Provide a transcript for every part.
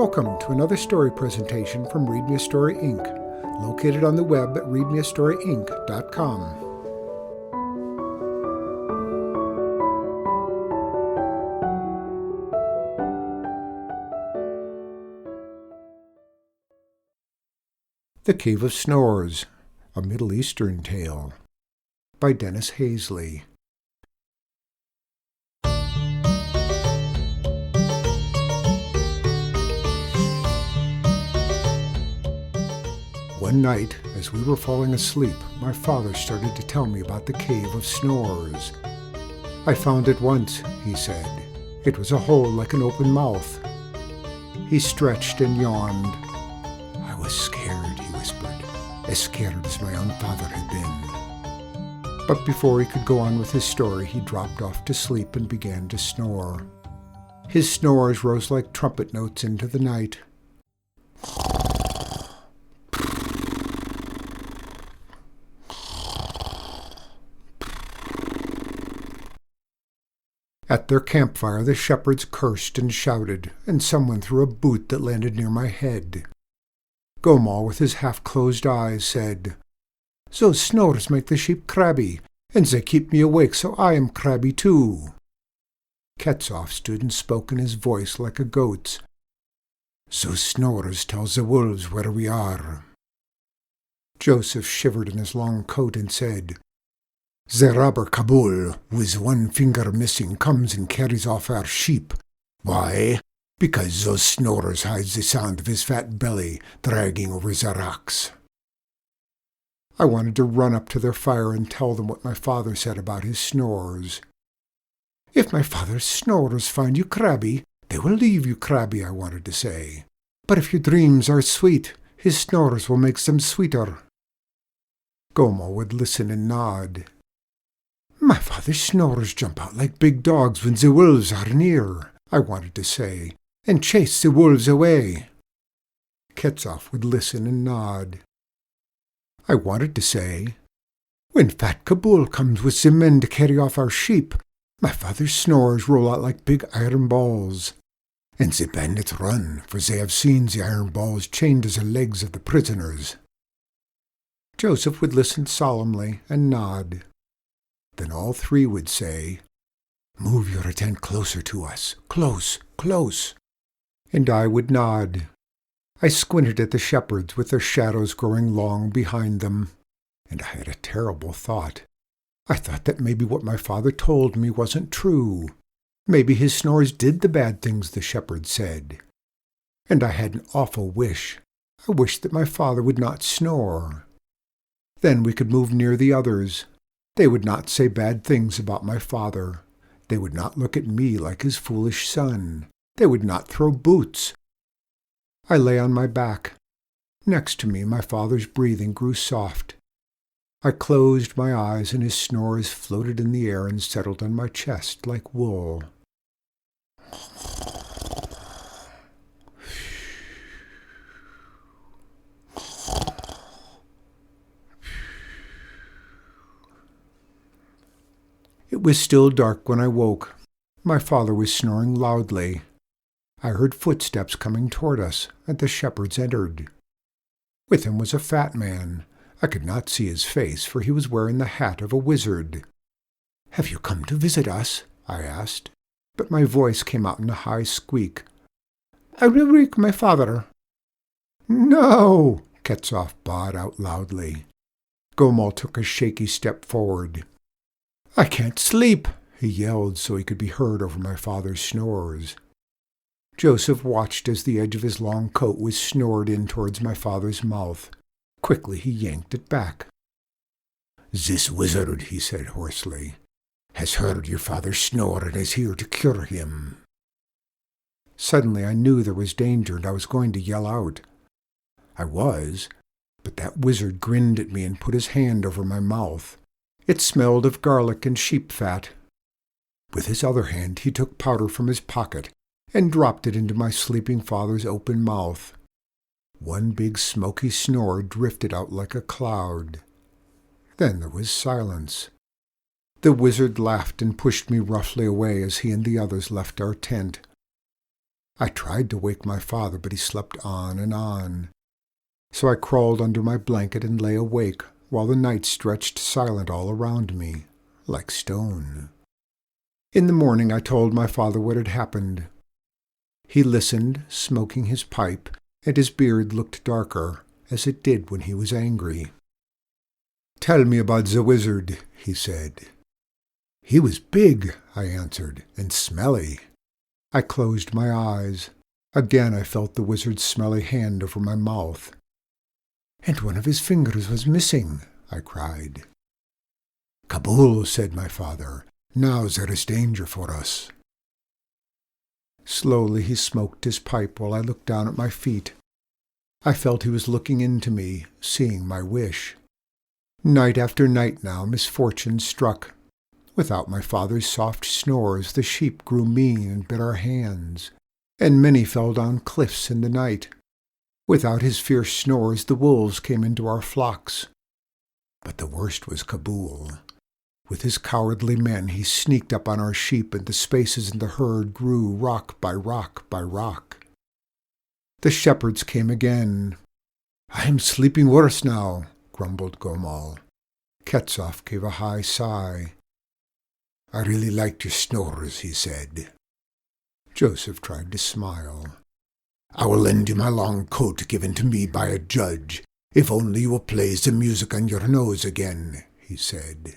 Welcome to another story presentation from Read Me a Story Inc., located on the web at readmeastoryinc.com. The Cave of Snores, a Middle Eastern Tale, by Dennis Haseley. One night, as we were falling asleep, my father started to tell me about the Cave of Snores. "I found it once," he said. "It was a hole like an open mouth." He stretched and yawned. "I was scared," he whispered, "as scared as my own father had been." But before he could go on with his story, he dropped off to sleep and began to snore. His snores rose like trumpet notes into the night. At their campfire, the Shepards cursed and shouted, and someone threw a boot that landed near my head. Gomal, with his half-closed eyes, said, "Those snores make the sheep crabby, and they keep me awake, so I am crabby too." Quetzalcoatl stood and spoke in his voice like a goat's. "Those snores tell the wolves where we are." Joseph shivered in his long coat and said, "The robber Kabul, with one finger missing, comes and carries off our sheep. Why? Because those snores hide the sound of his fat belly dragging over the rocks." I wanted to run up to their fire and tell them what my father said about his snores. "If my father's snores find you crabby, they will leave you crabby," I wanted to say. "But if your dreams are sweet, his snores will make them sweeter." Gomal would listen and nod. "My father's snores jump out like big dogs when the wolves are near," I wanted to say, "and chase the wolves away." Quetzalcoatl would listen and nod. I wanted to say, "When fat Kabul comes with the men to carry off our sheep, my father's snores roll out like big iron balls. And the bandits run, for they have seen the iron balls chained to the legs of the prisoners." Joseph would listen solemnly and nod. Then all three would say, "Move your tent closer to us, close, close." And I would nod. I squinted at the Shepards with their shadows growing long behind them, and I had a terrible thought. I thought that maybe what my father told me wasn't true. Maybe his snores did the bad things the Shepards said. And I had an awful wish. I wished that my father would not snore. Then we could move near the others. They would not say bad things about my father. They would not look at me like his foolish son. They would not throw boots. I lay on my back. Next to me, my father's breathing grew soft. I closed my eyes, and his snores floated in the air and settled on my chest like wool. It was still dark when I woke. My father was snoring loudly. I heard footsteps coming toward us, and the Shepards entered. With him was a fat man. I could not see his face, for he was wearing the hat of a wizard. "Have you come to visit us?" I asked, but my voice came out in a high squeak. "I will wake my father." "No!" Quetzalcoatl bawed out loudly. Gomal took a shaky step forward. "I can't sleep," he yelled so he could be heard over my father's snores. Joseph watched as the edge of his long coat was snored in towards my father's mouth. Quickly he yanked it back. "This wizard," he said hoarsely, "has heard your father snore and is here to cure him." Suddenly I knew there was danger and I was going to yell out. I was, but that wizard grinned at me and put his hand over my mouth. It smelled of garlic and sheep fat. With his other hand he took powder from his pocket and dropped it into my sleeping father's open mouth. One big smoky snore drifted out like a cloud. Then there was silence. The wizard laughed and pushed me roughly away as he and the others left our tent. I tried to wake my father, but he slept on and on. So I crawled under my blanket and lay awake while the night stretched silent all around me, like stone. In the morning I told my father what had happened. He listened, smoking his pipe, and his beard looked darker, as it did when he was angry. "Tell me about the wizard," he said. "He was big," I answered, "and smelly." I closed my eyes. Again I felt the wizard's smelly hand over my mouth. "And one of his fingers was missing," I cried. "Kabul," said my father. "Now there is danger for us." Slowly he smoked his pipe while I looked down at my feet. I felt he was looking into me, seeing my wish. Night after night now misfortune struck. Without my father's soft snores the sheep grew mean and bit our hands, and many fell down cliffs in the night. Without his fierce snores the wolves came into our flocks. But the worst was Kabul. With his cowardly men he sneaked up on our sheep, and the spaces in the herd grew rock by rock by rock. The shepherds came again. "I am sleeping worse now," grumbled Gomal. Ketzoff gave a high sigh. "I really liked your snores," he said. Joseph tried to smile. "I will lend you my long coat given to me by a judge, if only you will play the music on your nose again," he said.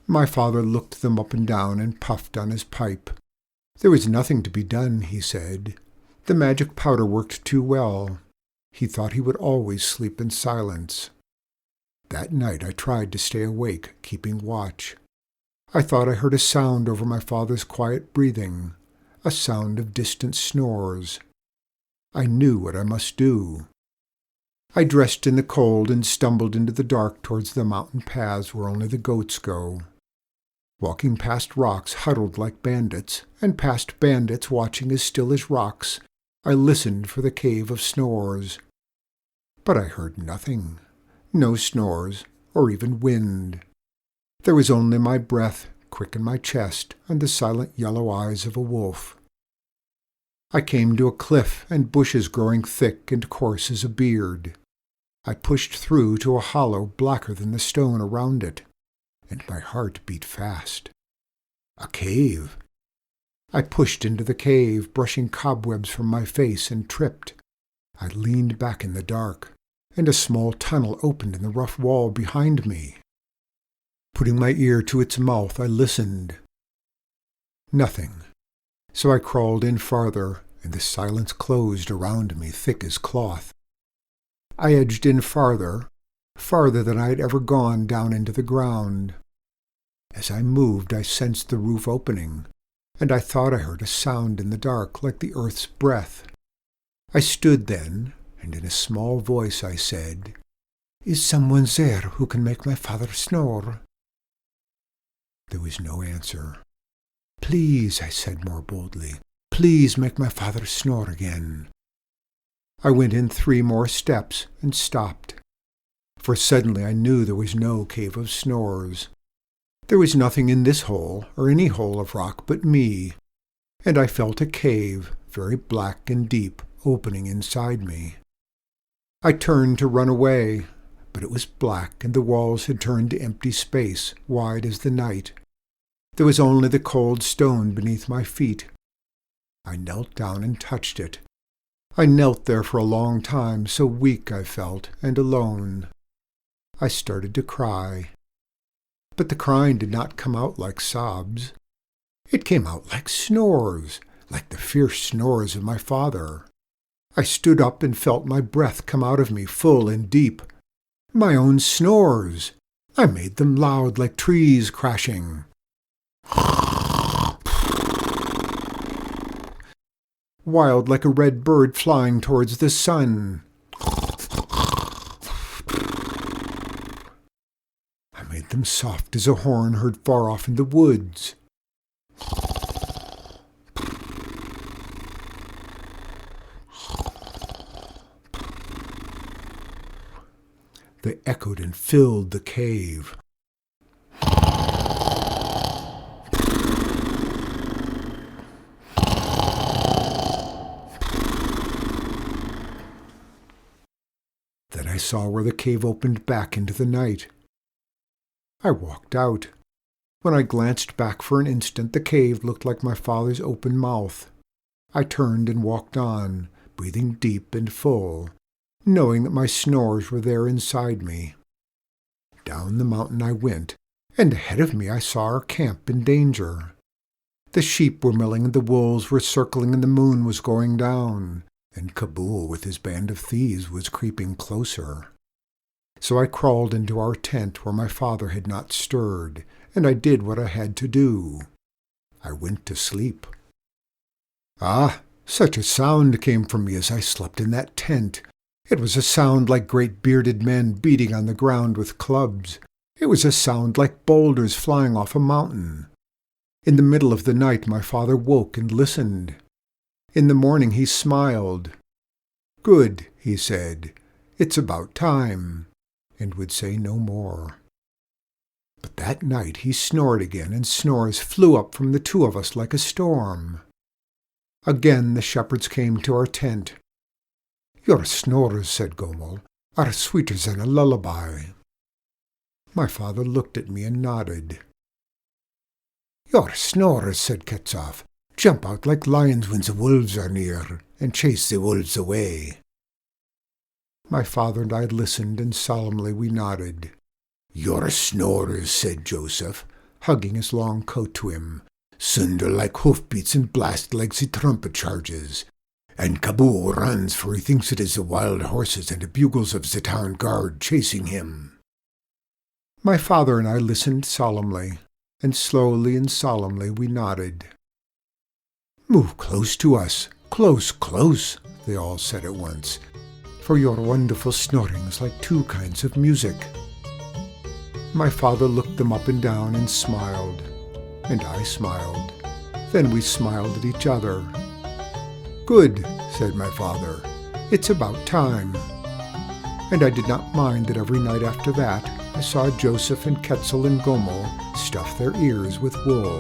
My father looked them up and down and puffed on his pipe. There was nothing to be done, he said. The magic powder worked too well. He thought he would always sleep in silence. That night I tried to stay awake, keeping watch. I thought I heard a sound over my father's quiet breathing, a sound of distant snores. I knew what I must do. I dressed in the cold and stumbled into the dark towards the mountain paths where only the goats go. Walking past rocks huddled like bandits, and past bandits watching as still as rocks, I listened for the Cave of Snores. But I heard nothing, no snores, or even wind. There was only my breath, quick in my chest, and the silent yellow eyes of a wolf. I came to a cliff and bushes growing thick and coarse as a beard. I pushed through to a hollow blacker than the stone around it, and my heart beat fast. A cave! I pushed into the cave, brushing cobwebs from my face, and tripped. I leaned back in the dark, and a small tunnel opened in the rough wall behind me. Putting my ear to its mouth, I listened. Nothing. So I crawled in farther, and the silence closed around me, thick as cloth. I edged in farther than I had ever gone down into the ground. As I moved, I sensed the roof opening, and I thought I heard a sound in the dark like the earth's breath. I stood then, and in a small voice I said, "Is someone there who can make my father snore?" There was no answer. "Please," I said more boldly, "please make my father snore again." I went in 3 more steps and stopped, for suddenly I knew there was no Cave of Snores. There was nothing in this hole or any hole of rock but me, and I felt a cave, very black and deep, opening inside me. I turned to run away, but it was black, and the walls had turned to empty space, wide as the night. There was only the cold stone beneath my feet. I knelt down and touched it. I knelt there for a long time, so weak I felt, and alone. I started to cry. But the crying did not come out like sobs. It came out like snores, like the fierce snores of my father. I stood up and felt my breath come out of me full and deep. My own snores! I made them loud like trees crashing. Wild like a red bird flying towards the sun. I made them soft as a horn heard far off in the woods. They echoed and filled the cave. saw where the cave opened back into the night. I walked out. When I glanced back for an instant, the cave looked like my father's open mouth. I turned and walked on, breathing deep and full, knowing that my snores were there inside me. Down the mountain I went, and ahead of me I saw our camp in danger. The sheep were milling and the wolves were circling and the moon was going down, and Kabul with his band of thieves was creeping closer. So I crawled into our tent where my father had not stirred, and I did what I had to do. I went to sleep. Ah, such a sound came from me as I slept in that tent. It was a sound like great bearded men beating on the ground with clubs. It was a sound like boulders flying off a mountain. In the middle of the night my father woke and listened. In the morning he smiled. "Good," he said, "it's about time," and would say no more. But that night he snored again, and snores flew up from the two of us like a storm. Again the shepherds came to our tent. "Your snores," said Gomel, "are sweeter than a lullaby." My father looked at me and nodded. "Your snores," said Quetzov, "jump out like lions when the wolves are near, and chase the wolves away." My father and I listened, and solemnly we nodded. "Your snores," said Joseph, hugging his long coat to him, "sunder like hoofbeats and blast like the trumpet charges. And Kabul runs, for he thinks it is the wild horses and the bugles of the town guard chasing him." My father and I listened solemnly, and slowly and solemnly we nodded. "Move close to us, close, close," they all said at once, "for your wonderful snoring is like two kinds of music." My father looked them up and down and smiled, and I smiled. Then we smiled at each other. "Good," said my father, "it's about time." And I did not mind that every night after that I saw Joseph and Quetzal and Gomel stuff their ears with wool.